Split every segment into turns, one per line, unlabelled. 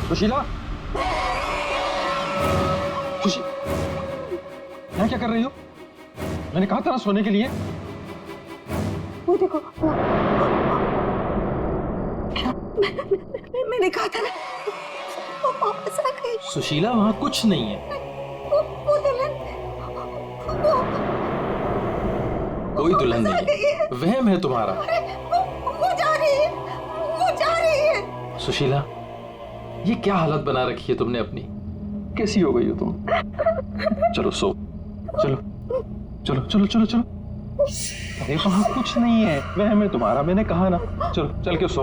सुशीला, सुशीला, यहाँ क्या कर रही हो? मैंने कहा था ना सोने के लिए।
वो देखो, क्या? मैंने कहा था ना, वो वापस आ गई।
सुशीला, वहां कुछ नहीं है।
वो दुल्हन,
कोई दुल्हन नहीं है, वहम है तुम्हारा।
वो जा रही है, वो जा रही है।
सुशीला, ये क्या हालत बना रखी है तुमने अपनी? कैसी हो गई हो तुम? चलो सो, चलो चलो चलो चलो चलो। अरे वहां कुछ नहीं है, वहम है तुम्हारा, मैंने कहा ना। चलो चल के सो।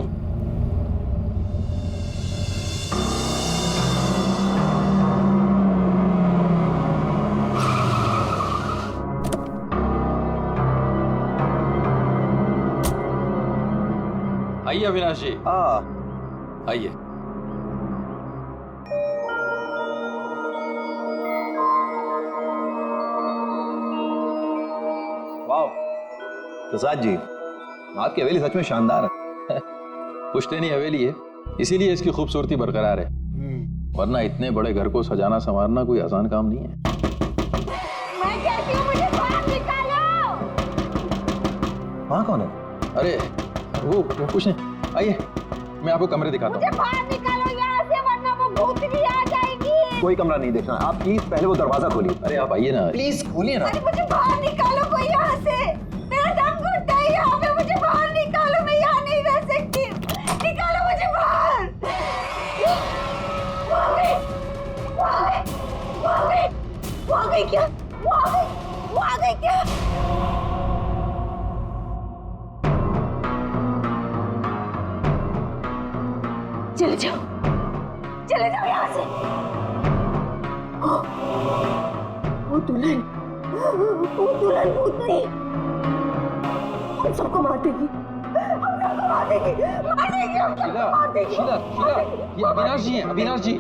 आइए अविनाश जी, आइए।
वाह प्रसाद जी, आपकी हवेली सच में शानदार है।
पुश्तैनी हवेली है, इसीलिए इसकी खूबसूरती बरकरार है, वरना इतने बड़े घर को सजाना संवारना कोई आसान काम नहीं है।
मैं कहती हूँ मुझे बाहर निकालो।
वहाँ कौन है?
अरे वो कुछ नहीं, आइए मैं आपको कमरे दिखाता
मुझे
हूँ।
बाहर निकालो यहाँ से, वरना वो भूतनी आ जाएगी।
कोई कमरा नहीं देखना, आप प्लीज पहले वो दरवाजा खोलिए।
अरे आप आइए ना,
प्लीज खोलिए ना।
अरे मुझे बाहर निकालो कोई यहाँ से, मेरा दम घुटता है यहाँ पे, मुझे बाहर निकालो, मैं यहाँ नहीं रह सकती। निकालो मुझे बाहर। वो आ गई, वो आ गई, वो आ गई, वो आ गई क्या? वो आ गई, वो आ गई क्या? चले जाओ, चले जाओ यहाँ से। वो दुल्हन, वो दुल्हन भूतनी हम सबको मार देगी, हम सबको मार देगी, मार देगी, हम सबको मार देगी।
शीला, शीला, ये अविनाश जी हैं, अविनाश जी,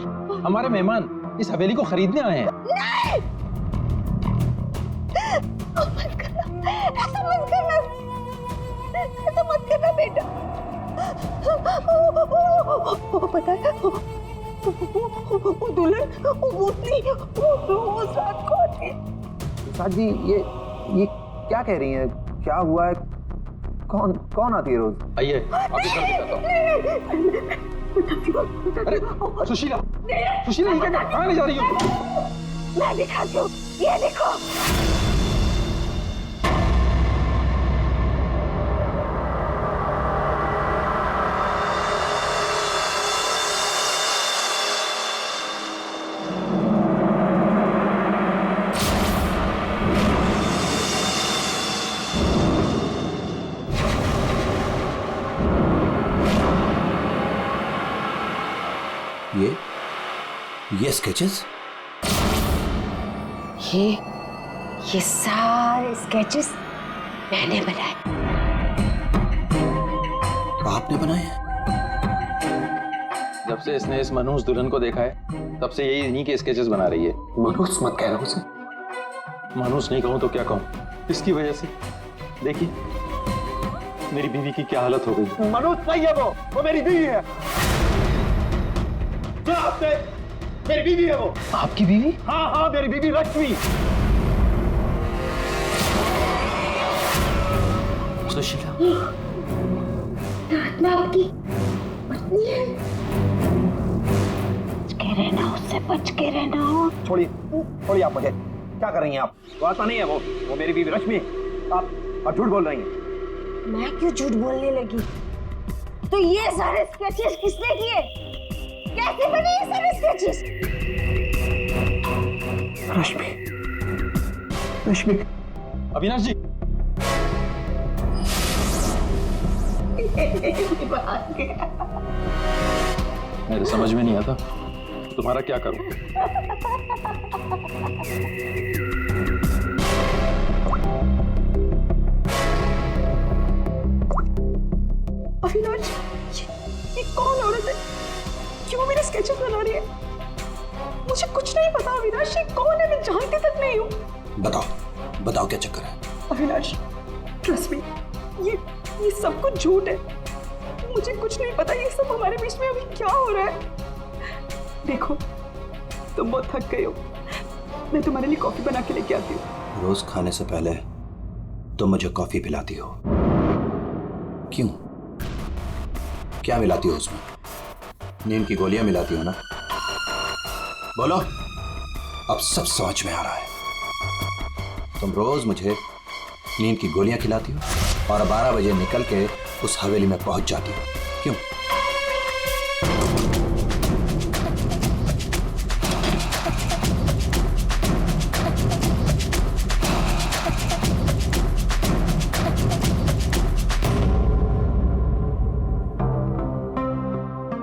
हमारे मेहमान इस हवेली को खरीदने आए हैं।
नहीं, मत करना, ऐसा मत करना, ऐसा मत करना बेटा। पता है, वो दुल्हन, वो भूतनी, वो रात को आती है।
प्रसाद जी, ये क्या कह रही हैं? क्या हुआ है? कौन आती है रोज?
आइए आपको घर दिखाता हूँ। अरे सुशीला, सुशीला ये क्या, कहाँ ले जा रही हो?
मैं दिखाती हूँ, ये देखो।
ये स्केचेस?
ये सारे स्केचेस मैंने बनाए।
आपने बनाए?
जब से इसने इस मनहूस दुल्हन को देखा है, तब से यही इन्हीं के स्केचेस बना रही है।
मनहूस मत कह रहे हो उसे।
मनहूस नहीं कहूँ तो क्या कहूँ, इसकी वजह से देखिए मेरी बीवी की क्या हालत हो गई।
मनहूस नहीं है वो मेरी बीवी है। आपने, मेरी बीवी है वो।
आपकी बीवी?
हाँ, मेरी बीवी रश्मि।
सुशीला,
आत्मा आपकी पत्नी है। बच के रहना, उससे बच के रहना।
छोड़िए आप मुझे। क्या कर रही हैं आप? वो आत्मा नहीं है वो मेरी बीवी रश्मि। आप झूठ बोल रही हैं।
मैं क्यों झूठ बोलने लगी? तो ये सारे स्केचेस किसने किए? कैसे बने ये सारे स्केचेस?
रश्मि।
अविनाश जी, मेरे समझ में नहीं आता तुम्हारा क्या करूं।
अविनाश, ये कौन औरत है? क्यों मेरे स्केचेस बना रही है? मुझे कुछ नहीं पता अविनाश, ये कौन है? मैं जानती तक नहीं हूँ।
बताओ क्या चक्कर है?
अविनाश, ट्रस्ट मी, ये सब कुछ झूठ है।
मुझे कुछ नहीं पता ये सब हमारे बीच में अभी क्या हो रहा है। देखो तुम बहुत थक गए हो, मैं तुम्हारे लिए कॉफी बना के लेके आती हूँ।
रोज खाने से पहले तुम मुझे कॉफी पिलाती हो, क्यों? क्या मिलाती हो उसमें? नींद की गोलियां मिलाती हो ना? बोलो, अब सब समझ में आ रहा है। तुम रोज मुझे नींद की गोलियां खिलाती हो और 12 बजे निकल के उस हवेली में पहुंच जाती हो, क्यों?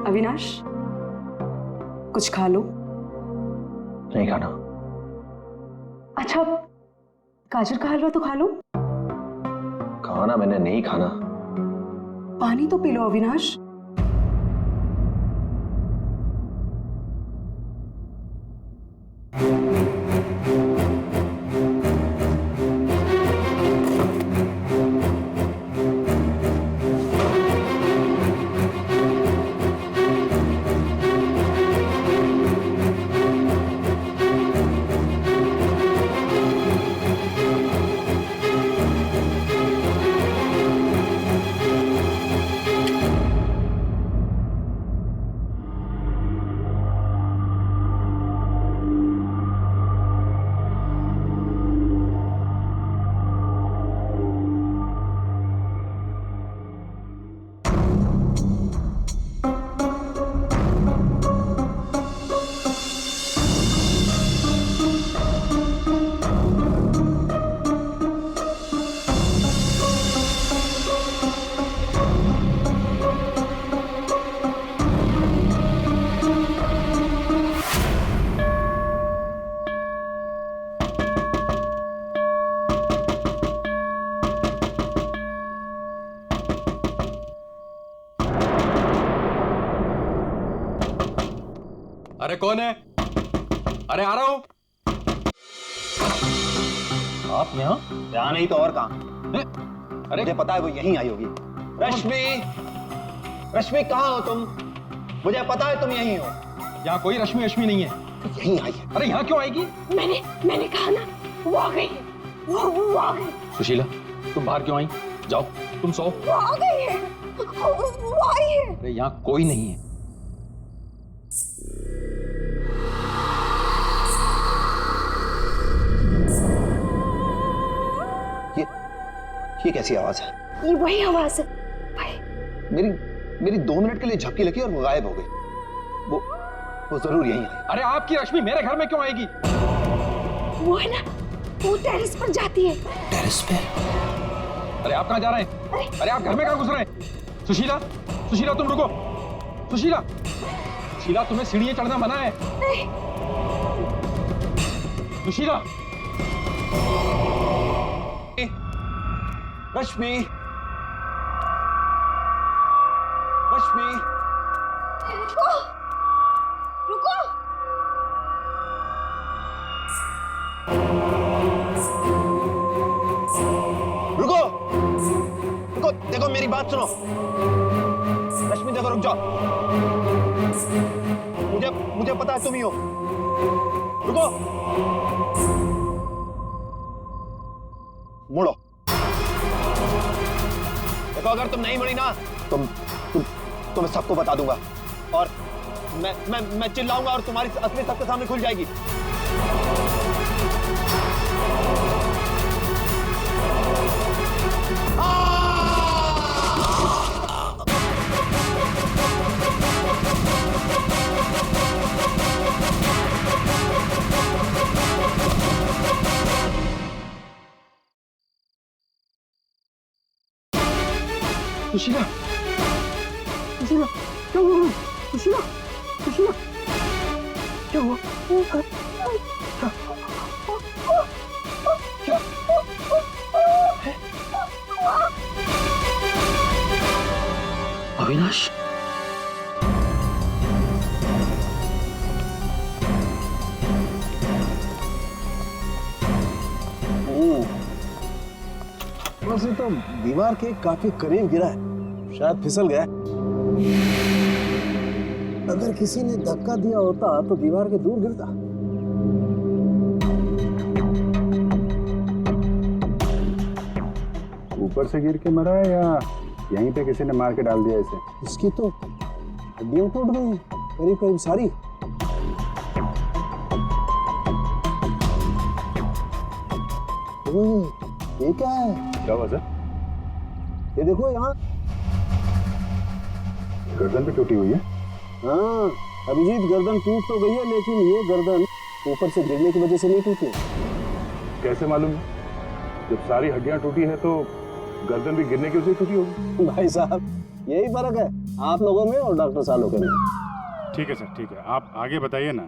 अविनाश कुछ खा लो।
नहीं खाना।
अच्छा गाजर का हलवा तो खा लो।
खाना मैंने नहीं खाना।
पानी तो पी लो अविनाश।
अरे कौन है? अरे आ रहा हूं। आप यहाँ
नहीं तो और कहां?
अरे
मुझे पता है वो यहीं आई होगी। रश्मि, रश्मि कहाँ हो तुम? मुझे पता है तुम यहीं हो।
यहाँ कोई रश्मि नहीं है।
यहीं आई है।
अरे यहाँ क्यों आएगी?
मैंने कहा ना वो आ गई है। वो आ गई।
सुशीला तुम बाहर क्यों आई? जाओ तुम सो।
वो आ गई है। वो आई है।
अरे यहाँ कोई नहीं है।
ये कैसी आवाज है?
ये वही आवाज है भाई।
मेरी 2 मिनट के लिए झपकी लगी और वो गायब हो गई। वो जरूर यहीं आई।
अरे आपकी रश्मि मेरे घर में क्यों आएगी?
वो है ना, वो टेरेस पर जाती है।
टेरेस पे?
अरे आप कहाँ जा रहे हैं? अरे आप घर में कहाँ घुस रहे हैं? सुशीला तुम रुको। सुशीला तुम्हें सीढ़ियां चढ़ना मना है।
नहीं।
सुशीला।
रश्मि,
रुको।
देखो मेरी बात सुनो। रश्मि देखो, रुक जाओ। मुझे पता है तुम ही हो। रुको। मुड़ो। देखो अगर तुम नहीं मुड़ी ना तो मैं सबको बता दूंगा और मैं चिल्लाऊंगा और तुम्हारी असली सबके सामने खुल जाएगी।
सुशीला
क्या हुआ? सुशीला क्या हुआ?
अविनाश।
वैसे तो दीवार के काफी करीब गिरा है, शायद फिसल गया।
अगर किसी ने धक्का दिया होता तो दीवार के दूर गिरता।
ऊपर से गिर के मरा है या यहीं पे किसी ने मार के डाल दिया इसे?
इसकी तो हड्डियां टूट गई करीब करीब सारी। ओए, ये क्या है?
क्या हुआ सर?
ये देखो यहाँ।
गर्दन पे टूटी हुई है।
हाँ अभिजीत, गर्दन टूट तो गई है लेकिन ये गर्दन ऊपर से गिरने की वजह से नहीं टूटी।
कैसे मालूम है? जब सारी हड्डियां टूटी है तो गर्दन भी गिरने की वजह से टूटी होगी।
भाई साहब यही फर्क है आप लोगों में और डॉक्टर सालों के में।
ठीक है सर, ठीक है, आप आगे बताइए ना।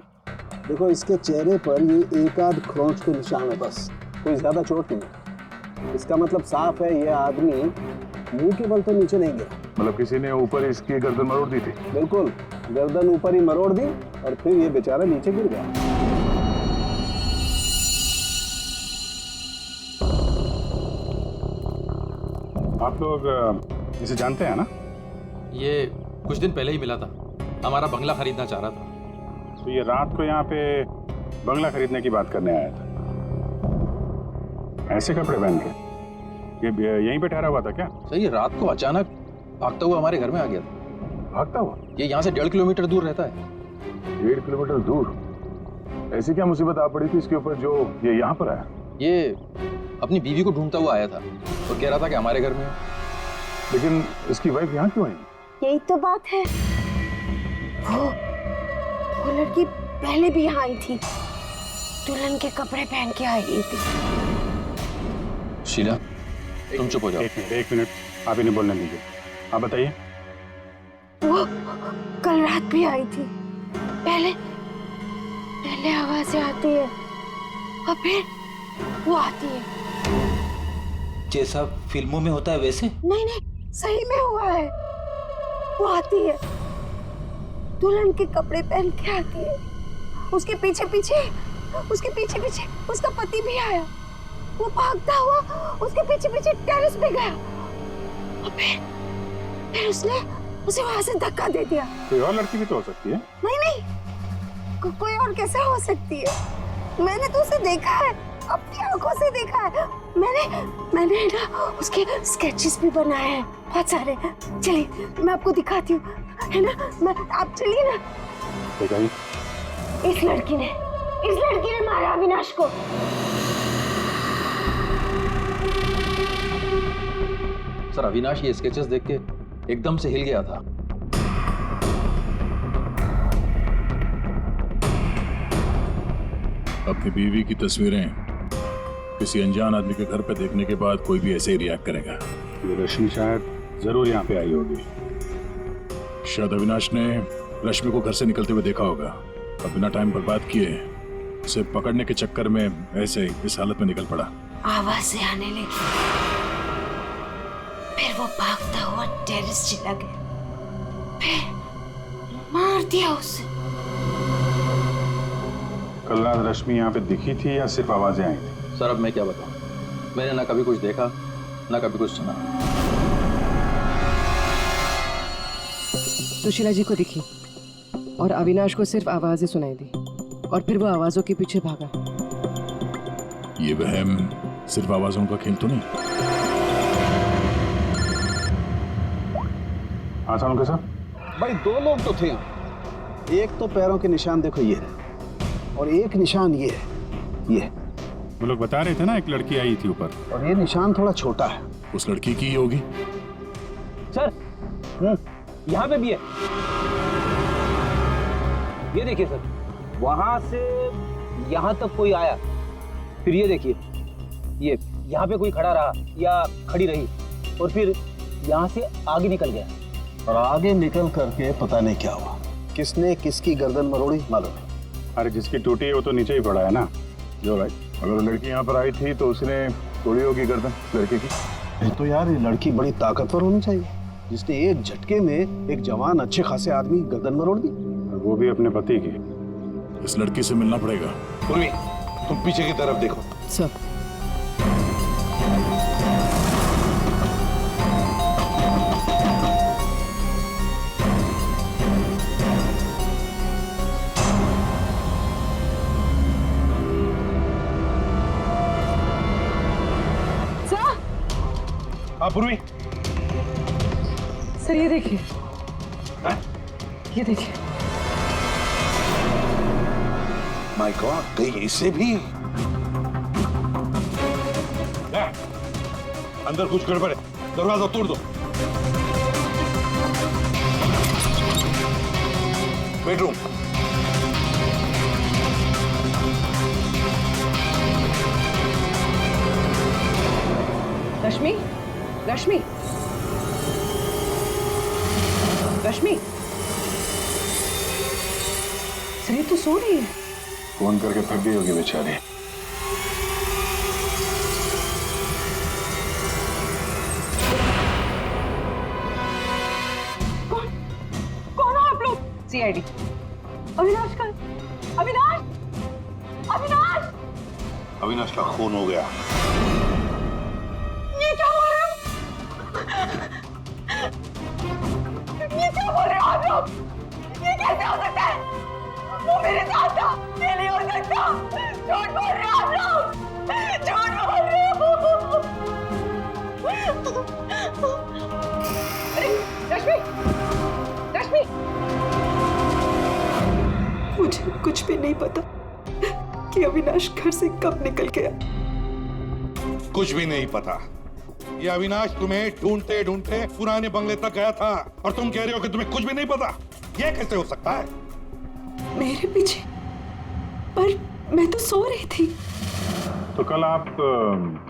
देखो इसके चेहरे पर ये एक आध खरोंच के निशान है, बस कोई ज्यादा चोट नहीं। इसका मतलब साफ है ये आदमी मुंह के बल तो नीचे नहीं गिरा।
मतलब किसी ने ऊपर इसकी गर्दन मरोड़ दी थी?
बिल्कुल, गर्दन ऊपर ही मरोड़ दी और फिर ये बेचारा नीचे गिर गया।
आप लोग इसे जानते हैं ना?
ये कुछ दिन पहले ही मिला था, हमारा बंगला खरीदना चाह रहा था।
तो ये रात को यहाँ पे बंगला खरीदने की बात करने आया था। ऐसे कपड़े पहन के ये यहीं पे ठहरा हुआ था क्या?
सर ये रात को अचानक भागता हुआ हमारे घर में आ गया था।
भागता हुआ?
ये यहाँ से 1.5 किलोमीटर दूर रहता है।
1.5 किलोमीटर दूर? ऐसी क्या मुसीबत आ पड़ी थी इसके ऊपर जो ये यहाँ पर आया?
ये अपनी बीवी को ढूंढता हुआ आया था और कह रहा था कि हमारे घर में है।
लेकिन इसकी वाइफ यहाँ क्यों आई?
यही तो बात है, वो लड़की पहले भी यहाँ आई थी, दुल्हन के कपड़े पहन के आई थी।
शीला तुम चुप हो जाओ।
एक मिनट आप इन्हें बोलने दीजिए। आप बताइए।
वो कल रात भी आई थी, पहले आवाजें आती है और फिर वो आती है।
जैसा फिल्मों में होता है वैसे?
नहीं सही में हुआ है। वो आती है, दुल्हन के कपड़े पहन के आती है, उसके पीछे पीछे उसका पति भी आया। वो भागता हुआ उसके पीछे पीछे टेरेस पे गया और फिर उसने उसे वहां से धक्का दे दिया।
कोई और लड़की भी तो हो सकती है।
नहीं कोई और कैसे हो सकती है? मैंने तो उसे देखा है, अपनी आंखों से देखा है। मैंने ना उसके स्केचेस भी बनाए हैं बहुत सारे। चलिए मैं आपको दिखाती हूँ, है ना? आप चलिए ना।
बताइए।
इस लड़की ने मारा अविनाश को।
सर अविनाश ये स्केचेस देख के एकदम से हिल गया था।
अपनी बीवी की तस्वीरें किसी अनजान आदमी के घर पे देखने के बाद कोई भी ऐसे ही रिएक्ट करेगा।
ये रश्मि शायद जरूर यहाँ पे आई होगी।
शायद अविनाश ने रश्मि को घर से निकलते हुए देखा होगा और बिना टाइम बर्बाद किए उसे पकड़ने के चक्कर में ऐसे इस हालत में निकल पड़ा।
आवाजें आने लगी, फिर वो भागता हुआ टेरेस चला गया, फिर मार दिया उसे।
कल रात रश्मि यहाँ पे दिखी थी या सिर्फ आवाजें आई थी?
सर अब मैं क्या बताऊं, मैंने ना कभी कुछ देखा ना कभी कुछ सुना।
सुशीला जी को दिखी और अविनाश को सिर्फ आवाजें सुनाई दी और फिर वो आवाजों के पीछे भागा।
ये वहम सिर्फ आवाजों का खेल तो नहीं?
हाँ सालुंके साहब।
भाई 2 लोग तो थे यहाँ। एक तो पैरों के निशान देखो ये है और एक निशान ये है, ये।
वो लोग बता रहे थे ना एक लड़की आई थी ऊपर,
और ये निशान थोड़ा छोटा है।
उस लड़की की ही होगी।
सर यहाँ पे भी है, ये देखिए सर, वहां से यहाँ तक कोई आया, फिर ये देखिए, ये यहाँ पे कोई खड़ा रहा या खड़ी रही और फिर यहाँ से आगे निकल गया।
और आगे निकल करके पता नहीं क्या हुआ, किसने किसकी गर्दन मरोड़ी मालूम नहीं।
अरे जिसकी टूटी है वो तो नीचे ही पड़ा है ना। जो राइट, अगर वो लड़की यहाँ पर आई थी तो उसने तोड़ी होगी गर्दन लड़के की।
तो यार ये लड़की बड़ी ताकतवर होनी चाहिए जिसने एक झटके में एक जवान अच्छे खासे आदमी गर्दन मरोड़ दी।
वो भी अपने पति की।
इस लड़की से मिलना पड़ेगा।
उर्मी, तुम पीछे की तरफ देखो।
सर
हाँ पूर्वी,
सर ये देखिए, ये देखिए।
माय गॉड, गई इससे भी।
अंदर कुछ गड़बड़ है, दरवाजा तोड़ दो।
बेडरूम।
रश्मि, रश्मि, रश्मि, सर ये तो सो रही है।
फोन करके थक गई होगी बेचारी।
कौन हो आप लोग?
सीआईडी।
अविनाश का, अविनाश, अविनाश,
अविनाश का खून हो गया।
ये क्या बोल रहे हो? ये क्या बोल रहे हो आप लोग? ये कैसे हो सकता है? वो मेरे साथ था, ये नहीं हो सकता। झूठ बोल रहे हो आप लोग, झूठ बोल रहे हो।
अरे रश्मि, रश्मि,
मुझे कुछ भी नहीं पता कि अविनाश घर से कब निकल गया।
कुछ भी नहीं पता। ये अविनाश तुम्हें ढूंढते ढूंढते पुराने बंगले तक गया था और तुम कह रहे हो कि तुम्हें कुछ भी नहीं पता। ये कैसे हो सकता है?
मेरे पीछे? पर मैं तो सो रही थी।
तो कल आप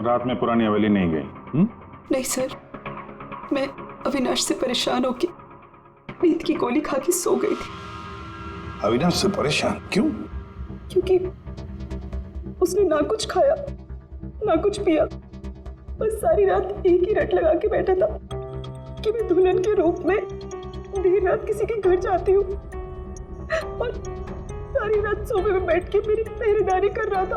रात में पुरानी हवेली नहीं गई?
नहीं सर, मैं अविनाश से परेशान होके नींद की गोली खा के सो गई थी।
अविनाश से परेशान क्यों?
क्योंकि उसने ना कुछ खाया ना कुछ पिया, बस सारी रात एक ही रट लगा के बैठा था कि मैं दुल्हन के रूप में देर रात किसी के घर जाती हूँ, और सारी रात सोफे में बैठ के मेरी पहरेदारी कर रहा था।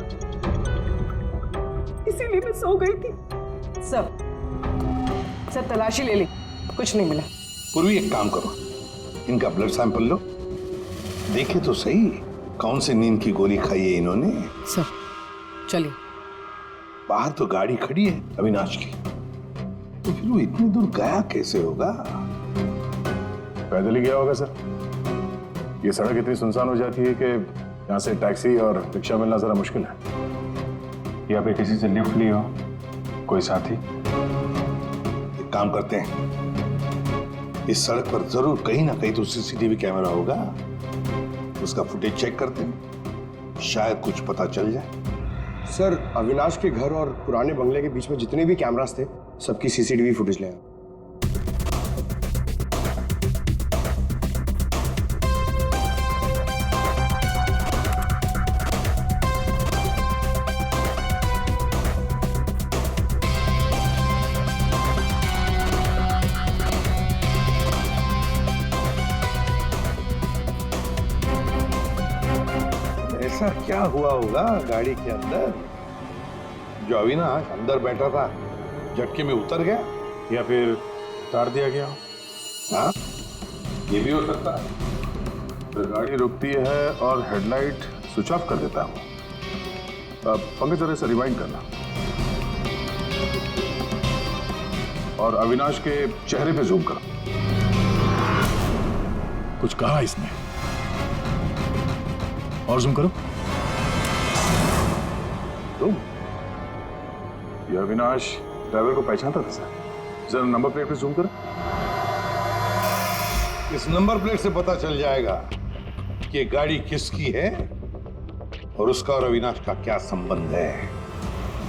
इसीलिए मैं सो गई थी।
सब तलाशी ले ली, कुछ नहीं मिला।
पूर्वी एक काम करो, इनका ब्लड सैंपल लो, देखे तो सही कौन सी नींद की गोली खाई है इन्होंने।
सर चलिए।
बाहर तो गाड़ी खड़ी है अविनाश की, तो फिर वो इतनी दूर गया कैसे होगा?
पैदल ही गया होगा सर। ये सड़क इतनी सुनसान हो जाती है कि यहाँ से टैक्सी और रिक्शा मिलना जरा मुश्किल है। या फिर किसी से लिफ्ट ली हो, कोई साथी।
एक काम करते हैं, इस सड़क पर जरूर कहीं ना कहीं तो सीसीटीवी कैमरा होगा, उसका फुटेज चेक करते हैं, शायद कुछ पता चल जाए।
सर, अविनाश के घर और पुराने बंगले के बीच में जितने भी कैमरास थे, सबकी सीसीटीवी फुटेज ले आए।
ऐसा क्या हुआ होगा गाड़ी के अंदर जो अविनाश अंदर बैठा था झटके में उतर गया,
या फिर उतार दिया गया हो।
हाँ, ये भी हो सकता है।
तो गाड़ी रुकती है और हेडलाइट स्विच ऑफ कर देता हूँ। अब पंकज जरा से रिवाइंड करना और अविनाश के चेहरे पे जूम करो। कुछ कहा इसने? और जूम करो। तुम ये अविनाश ड्राइवर को पहचानता था सर। जरा नंबर प्लेट पे जूम करो।
इस नंबर प्लेट से पता चल जाएगा कि गाड़ी किसकी है और उसका और अविनाश का क्या संबंध है।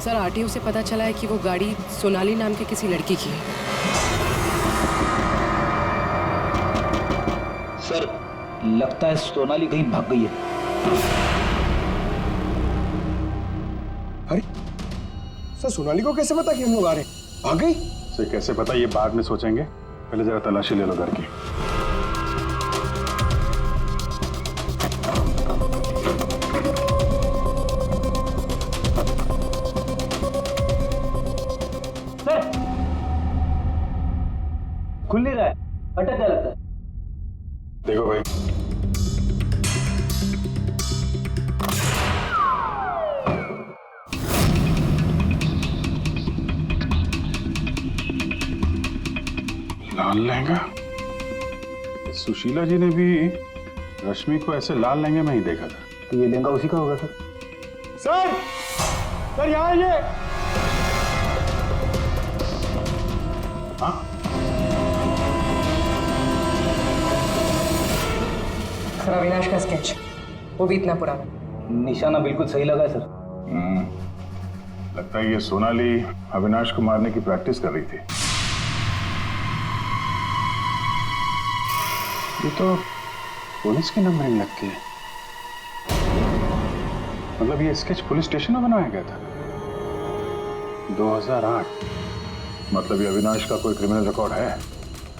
सर आरटीओ से पता चला है कि वो गाड़ी सोनाली नाम के किसी लड़की की है।
सर लगता है सोनाली कहीं भाग गई है।
अरे सर, सोनाली को कैसे पता कि हम लोग आ रहे हैं? भाग गई?
सर कैसे पता, ये बाद में सोचेंगे, पहले जरा तलाशी ले लो घर की।
सर खुल नहीं रहा है, अटक गया लगता है।
देखो भाई,
लाल लहंगा? सुशीला जी ने भी रश्मि को ऐसे लाल लहंगे में ही देखा था।
तो ये लहंगा उसी का होगा सर।
सर यहाँ ये।
हाँ?
सर अविनाश का स्केच, वो भी इतना पुराना।
निशाना बिल्कुल सही लगा है सर।
लगता है ये सोनाली अविनाश को मारने की प्रैक्टिस कर रही थी। ये तो पुलिस की नंबरिंग लगती है। मतलब ये स्केच पुलिस स्टेशन में बनाया गया था 2008। मतलब ये अविनाश का कोई क्रिमिनल रिकॉर्ड है?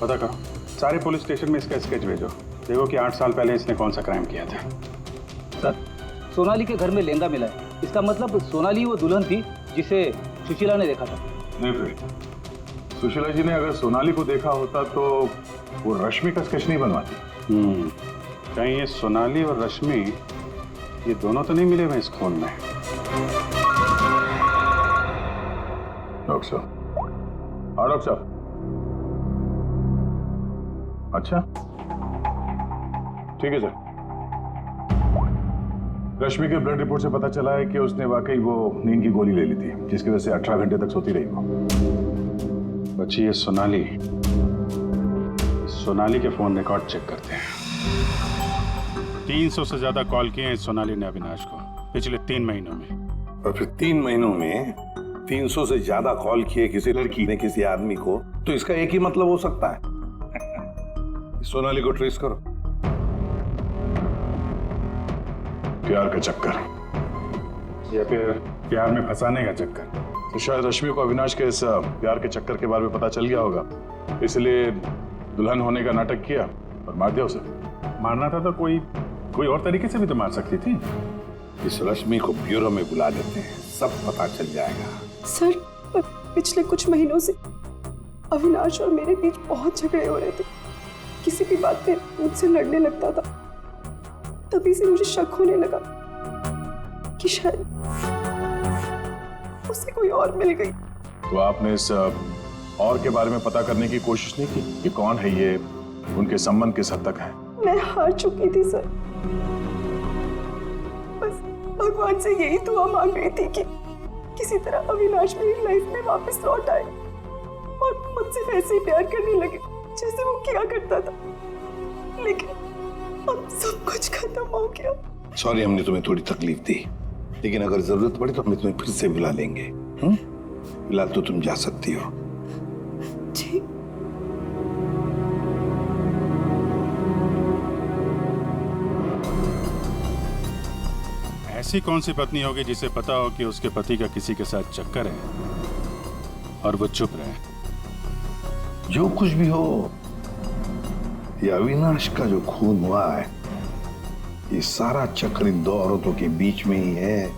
पता करो, सारे पुलिस स्टेशन में इसका स्केच भेजो, देखो कि 8 साल पहले इसने कौन सा क्राइम किया था।
सर सोनाली के घर में लहंगा मिला है, इसका मतलब सोनाली वो दुल्हन थी जिसे सुशीला ने देखा था।
नहीं फिर सुशीला जी ने अगर सोनाली को देखा होता तो वो रश्मि का स्केच नहीं बनवाती। कहीं ये सोनाली और रश्मि ये दोनों तो नहीं मिले हुए इस खून में? डॉक्टर साहब। हाँ डॉक्टर साहब। अच्छा ठीक है सर। रश्मि के ब्लड रिपोर्ट से पता चला है कि उसने वाकई वो नींद की गोली ले ली थी, जिसकी वजह से 18 घंटे तक सोती रही वो। बच्ची ये सोनाली के फोन रिकॉर्ड चेक करते हैं। 300 से ज्यादा कॉल किए हैं सोनाली ने अविनाश को पिछले 3 महीनों में।
और फिर 3 महीनों में 300 से ज्यादा कॉल किए किसी लड़की ने किसी आदमी को, तो इसका एक ही मतलब हो सकता है। सोनाली को ट्रेस करो।
प्यार का चक्कर या फिर प्यार में फंसाने का चक्कर। तो शायद रश्मि को अविनाश के इस प्यार के चक्कर के बारे में पता चल गया होगा, इसलिए दुल्हन होने का नाटक किया और मार दिया उसे। मारना था तो कोई और तरीके से भी तो मार सकती थी।
इस रश्मि को ब्यूरो में बुला लेते हैं, सब पता चल जाएगा।
सर पिछले कुछ महीनों से अविनाश और मेरे बीच बहुत झगड़े हो रहे थे। किसी भी बात पे मुझसे लड़ने लगता था। तभी से मुझे शक होने लगा कि शायद उसे कोई और मिल गई।
तो आपने इस और के बारे में पता करने की कोशिश नहीं की कि कौन है ये, उनके संबंध किस हद तक है?
मैं हार चुकी थी सर। बस भगवान से यही दुआ मांग रही थी कि किसी तरह अविनाश मेरी लाइफ में वापस लौट आए और मुझसे वैसे ही प्यार करने लगे जैसे वो किया करता था। लेकिन अब सब कुछ खत्म हो गया।
सॉरी हमने तुम्हें थोड़ी तकलीफ दी, लेकिन अगर जरूरत पड़े तो हम तुम्हें फिर से बुला लेंगे। फिलहाल तो तुम जा सकती हो।
जी।
ऐसी कौन सी पत्नी होगी जिसे पता हो कि उसके पति का किसी के साथ चक्कर है और वो चुप रहे?
जो कुछ भी हो, ये अविनाश का जो खून हुआ है, ये सारा चक्र इन 2 औरतों के बीच में ही है,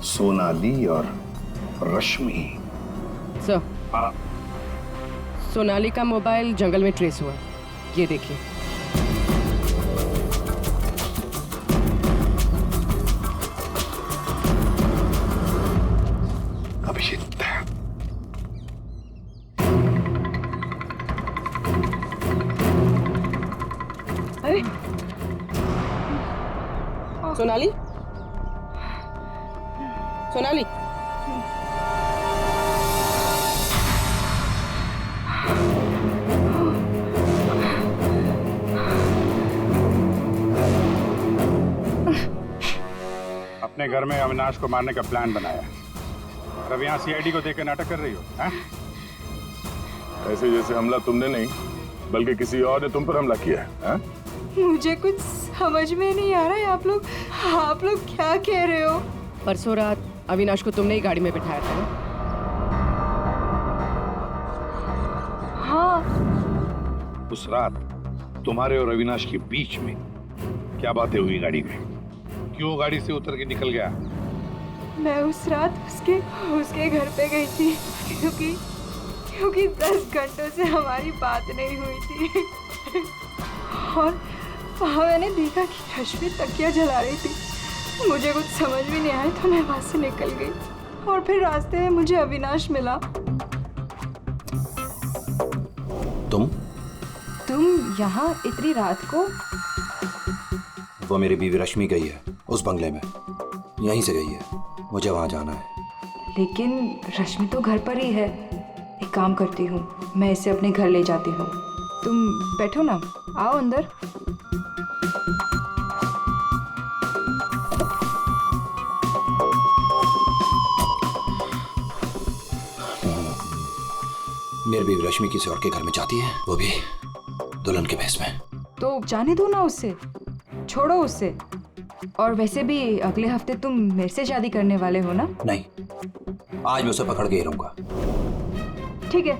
सोनाली और रश्मि।
सर सोनाली का मोबाइल जंगल में ट्रेस हुआ, ये देखिए।
अभिषेक
अरे सोनाली, सोनाली
अपने घर में अविनाश को मारने का प्लान बनाया और अब यहाँ सीआईडी को देकर नाटक कर रही हो? ऐसे जैसे हमला तुमने नहीं बल्कि किसी और ने तुम पर हमला किया है।
मुझे कुछ समझ में नहीं आ रहा है। आप लोग क्या कह रहे हो?
परसों रात अविनाश को तुमने ही गाड़ी में बिठाया था ना?
हाँ।
उस रात तुम्हारे और अविनाश के बीच में क्या बातें हुई गाड़ी में? क्यों गाड़ी से उतर के निकल गया?
मैं उस रात उसके घर पे गई थी क्योंकि 10 घंटों से हमारी बात नहीं हुई थी और वहाँ मैंने देखा कि रश्मि तकिया जला रही थी। मुझे कुछ समझ भी नहीं आया तो मैं वहाँ से निकल गई और फिर रास्ते में मुझे अविनाश मिला।
तुम यहाँ इतनी रात को?
वो मेरी बीवी रश्मि गई है उस बंगले में, यहीं से गई है, मुझे वहां जाना है।
लेकिन रश्मि तो घर पर ही है। एक काम करती हूँ, मैं इसे अपने घर ले जाती हूँ। तुम बैठो ना, आओ अंदर।
मेरी बीवी रश्मि किसी और के घर में जाती है, वो भी दुल्हन के भेष में।
तो जाने दो ना उससे, छोड़ो उससे। और वैसे भी अगले हफ्ते तुम मेरे से शादी करने वाले हो ना?
नहीं, आज मैं उसे पकड़ के ही रहूंगा।
ठीक है,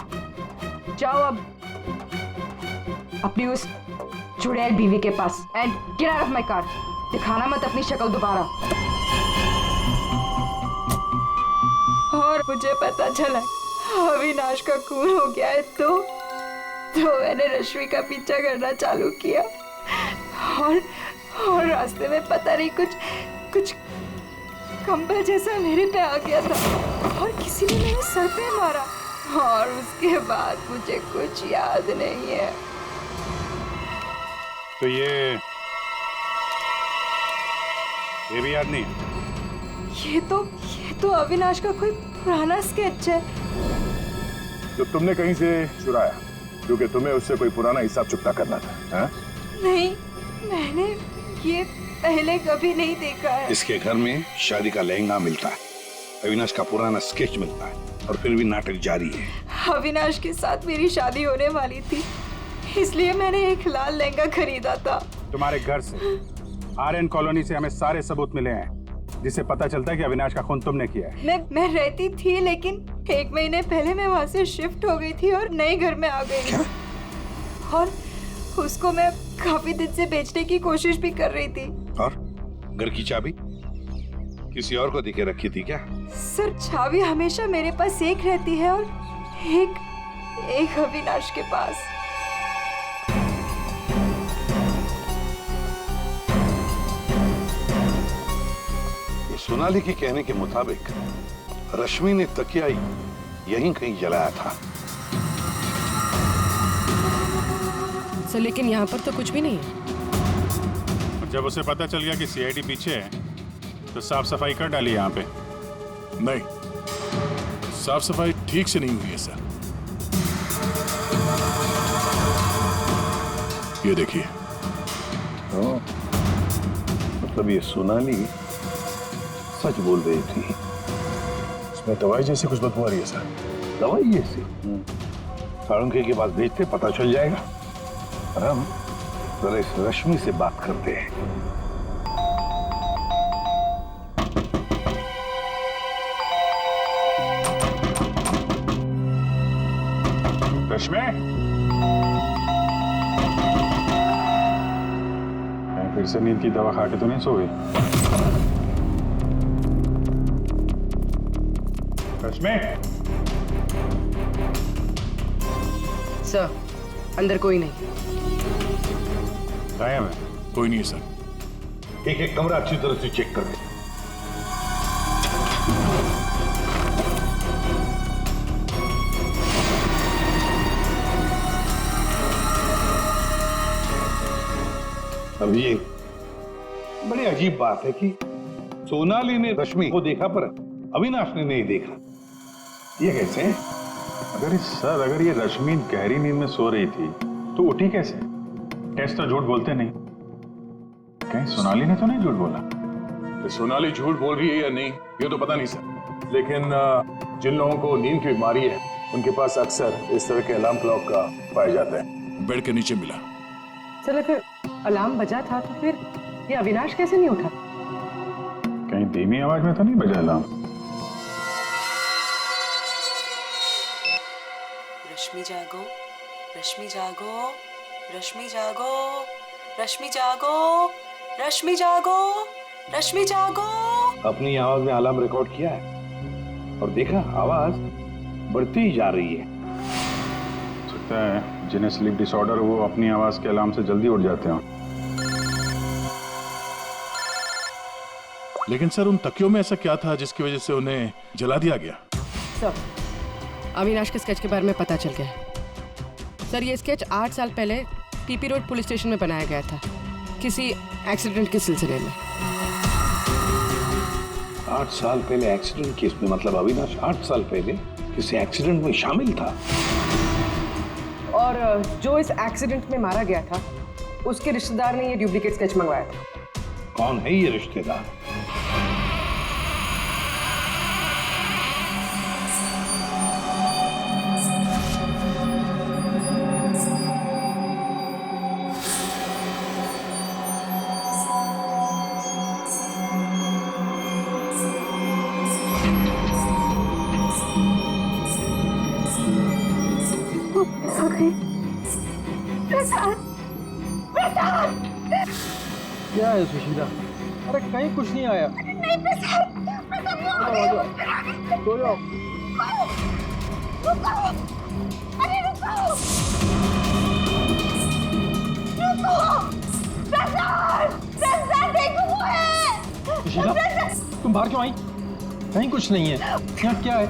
जाओ अब अपनी उस चुड़ैल बीवी के पास and get out of my car. दिखाना मत अपनी शक्ल दोबारा। और मुझे पता चला अविनाश का खून हो गया है तो मैंने रश्मि का पीछा करना चालू किया और रास्ते में पता नहीं कुछ कंबल जैसा मेरे पे आ गया था और किसी ने मेरे सर पे मारा और उसके बाद मुझे कुछ याद नहीं है।
तो ये भी याद नहीं?
ये तो अविनाश का कोई पुराना स्केच है
जो तुमने कहीं से चुराया, क्योंकि तुम्हें उससे कोई पुराना हिसाब चुकता करना था। हा?
नहीं, मैंने ये पहले कभी नहीं देखा है।
इसके घर में शादी का लहंगा मिलता है, अविनाश का पुराना स्केच मिलता है और फिर भी नाटक जारी है।
अविनाश के साथ मेरी शादी होने वाली थी, इसलिए मैंने एक लाल लहंगा खरीदा था।
तुम्हारे घर से, आर्यन कॉलोनी से हमें सारे सबूत मिले हैं जिससे पता चलता है कि अविनाश का खून तुमने किया है। मैं रहती थी, लेकिन 1 महीने पहले मैं वहाँ से शिफ्ट हो गई थी और नए घर में आ गई। और उसको मैं काफी दिन से बेचने की कोशिश भी कर रही थी।
और घर की चाबी किसी और को देके रखी थी क्या?
सर, चाबी हमेशा मेरे पास एक रहती है और एक अविनाश के पास।
सोनाली के कहने के मुताबिक रश्मि ने तकिया यहीं कहीं जलाया था।
सर, लेकिन यहाँ पर तो कुछ भी नहीं है।
जब उसे पता चल गया कि सीआईडी पीछे है तो साफ सफाई कर डाली यहाँ पे।
नहीं, साफ सफाई ठीक से नहीं हुई है सर। ये देखिए।
मतलब ये सोनाली सच बोल रही थी।
इसमें दवाई जैसी कुछ बदबू आ रही है सर।
दवाई जैसी? साळुंखे के पास भेजते, पता चल जाएगा। और हम जरा इस रश्मि से बात करते हैं।
रश्मि, फिर से नींद की दवा खा के तो नहीं सो गई? रश्मि!
सर, अंदर कोई नहीं।
गायब है?
कोई नहीं है सर।
एक कमरा अच्छी तरह से चेक कर ले। अब ये बड़ी अजीब बात है कि सोनाली ने रश्मि को देखा पर अविनाश ने नहीं देखा। ये कैसे?
अगर ये रश्मि गहरी नींद में सो रही थी तो उठी कैसे? टेस्ट तो झूठ बोलते नहीं। कहीं सोनाली ने तो नहीं झूठ बोला?
तो सोनाली झूठ बोल रही है या नहीं ये तो पता नहीं सर, लेकिन जिन लोगों को नींद की बीमारी है उनके पास अक्सर इस तरह के अलार्म क्लॉक का पाया जाता है। बेड के नीचे मिला।
सर, अगर अलार्म बजा था तो फिर ये अविनाश कैसे नहीं उठा?
कहीं धीमी आवाज में तो नहीं बजा अलार्म?
रश्मि जागो, रश्मि जागो, रश्मि जागो, रश्मि जागो, रश्मि जागो, रश्मि जागो।
अपनी आवाज में अलार्म रिकॉर्ड किया है और देखा आवाज बढ़ती ही जा रही है।
सकता है जिन्हें स्लीप डिसऑर्डर हो वो अपनी आवाज के अलार्म से जल्दी उठ जाते हैं।
लेकिन सर, उन तकियों में ऐसा क्या था जिसकी वजह से उन्हें जला दिया गया?
सर, अविनाश के स्केच के बारे में पता चल गया है। सर ये स्केच 8 साल पहले पीपी रोड पुलिस स्टेशन में बनाया गया था किसी एक्सीडेंट के सिलसिले में।
8 साल पहले एक्सीडेंट केस में, मतलब अविनाश 8 साल पहले किसी एक्सीडेंट में शामिल था।
और जो इस एक्सीडेंट में मारा गया था उसके रिश्तेदार ने ये डुप्लीकेट स्केच मंगवाया था।
कौन है ये रिश्तेदार?
क्या है सुशीला? अरे कहीं कुछ नहीं आया। सो जाओ। सुशीला तुम बाहर क्यों आई? कहीं कुछ नहीं है। यहाँ क्या है?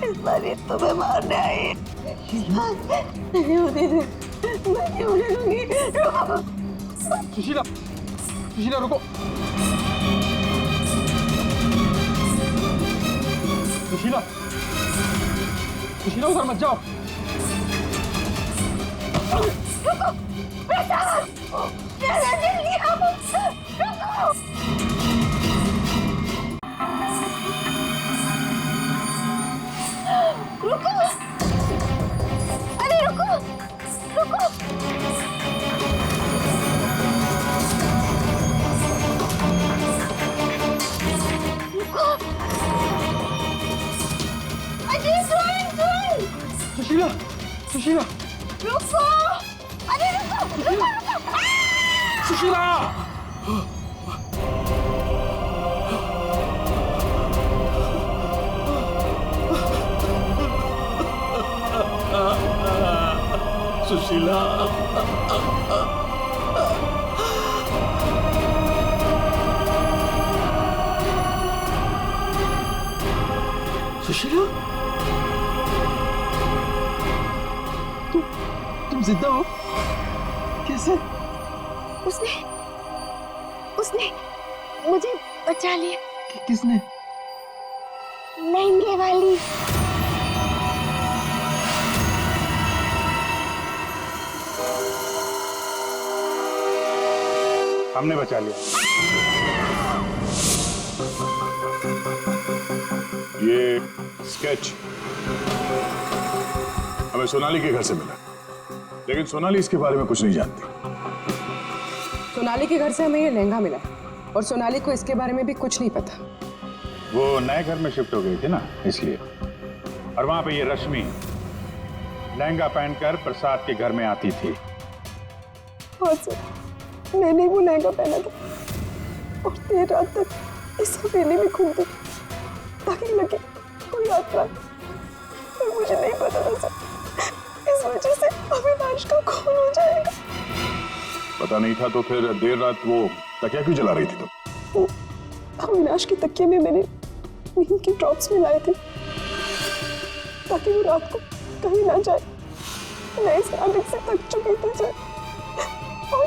इस बार ये तुम्हें मारने आई।
सुशीला, सुशीला रुको। सुशीला, सुशीला उधर मत जाओ।
रुको, रुको, अरे रुको, रुको। रुको। अजय सुन।
सुशीला, सुशीला।
रुको, अरे रुको, रुको।
सुशीला।
सुशीला,
सुशीला, तुम जिंदा हो? कैसे?
उसने मुझे बचा लिया।
किसने?
लहंगे वाली।
हमने बचा लिया। ये स्केच हमें सोनाली के घर से मिला, लेकिन सोनाली इसके बारे में कुछ नहीं जानती।
सोनाली के घर से हमें ये लहंगा मिला और सोनाली को इसके बारे में भी कुछ नहीं पता।
वो नए घर में शिफ्ट हो गई थी ना, इसलिए। और वहां पे ये रश्मि लहंगा पहनकर प्रसाद के घर में आती थी।
हाँ सर, मैंने वो लहंगा पहना था और देर रात तक इस हवेली में घूमती ताकि लगे कोई आता है, पर मुझे नहीं पता था सर, इस वजह से अविनाश का खून हो जाएगा।
पता नहीं था तो फिर देर रात वो तकिया क्यों जला रही थी तुम?
तो अविनाश के तकिए में मैंने नींद की ड्रॉप्स मिलाए थे ताकि वो रात को कहीं ना जाए। मैं इस नाटक से थक चुकी थी सर, और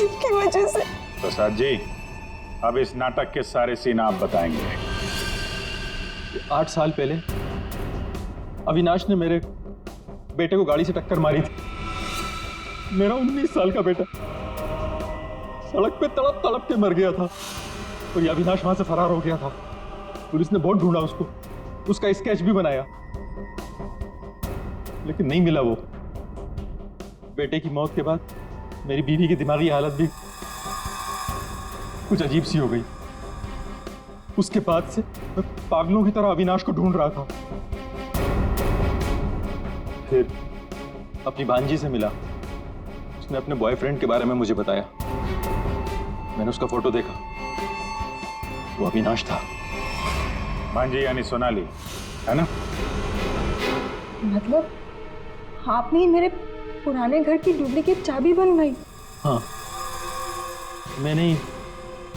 इनकी वजह से।
प्रसाद जी, अब इस नाटक के सारे सीन आप बताएंगे।
8 साल पहले अविनाश ने मेरे बेटे को गाड़ी से टक्कर मारी थी। मेरा 19 साल का बेटा सड़क पे तड़प तड़प के मर गया था और ये अविनाश वहां से फरार हो गया था। पुलिस ने बहुत ढूंढा उसको, उसका स्केच भी बनाया, लेकिन नहीं मिला वो। बेटे की मौत के बाद मेरी बीवी की दिमागी हालत भी कुछ अजीब सी हो गई। उसके बाद से मैं पागलों की तरह अविनाश को ढूंढ रहा था। फिर अपनी भांजी से मिला, उसने अपने बॉयफ्रेंड के बारे में मुझे बताया। मैंने उसका फोटो देखा, वो अविनाश था।
भांजी यानी सोनाली, है ना?
मतलब आपने मेरे पुराने घर की डुप्लीकेट चाबी बनवाई?
हाँ, मैंने ही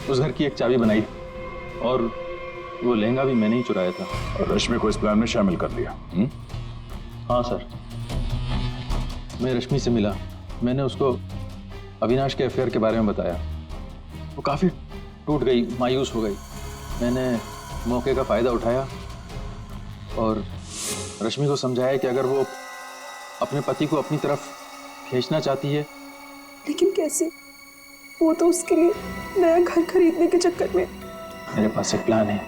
उस घर की एक चाबी बनाई और वो लहंगा भी मैंने ही चुराया था।
और रश्मि को इस प्लान में शामिल कर लिया?
हाँ सर, मैं रश्मि से मिला, मैंने उसको अविनाश के अफेयर के बारे में बताया। वो काफ़ी टूट गई, मायूस हो गई। मैंने मौके का फ़ायदा उठाया और रश्मि को समझाया कि अगर वो अपने पति को अपनी तरफ खींचना चाहती है।
लेकिन कैसे? वो तो उसके लिए नया घर खरीदने के चक्कर में।
मेरे पास एक प्लान है।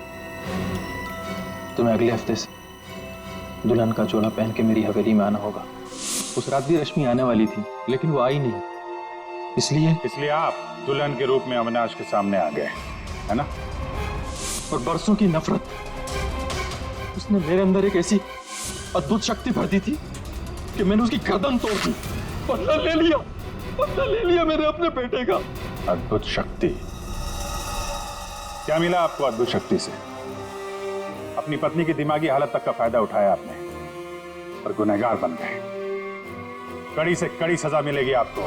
तुम्हें अगले हफ्ते से दुल्हन का चोला पहन के मेरी हवेली में आना होगा। उस रात भी रश्मि आने वाली थी, लेकिन वो आई नहीं।
इसलिए आप दुल्हन के रूप में अविनाश के सामने आ गए, है ना?
और बरसों की नफरत, उसने मेरे अंदर एक ऐसी अद्भुत शक्ति भर दी थी कि मैंने उसकी गर्दन तोड़ दी। बदला ले लिया मैंने अपने बेटे का।
अद्भुत शक्ति? क्या मिला आपको अद्भुत शक्ति से? अपनी पत्नी की दिमागी हालत तक का फायदा उठाया आपने और गुनहगार बन गए। कड़ी से कड़ी सजा मिलेगी आपको।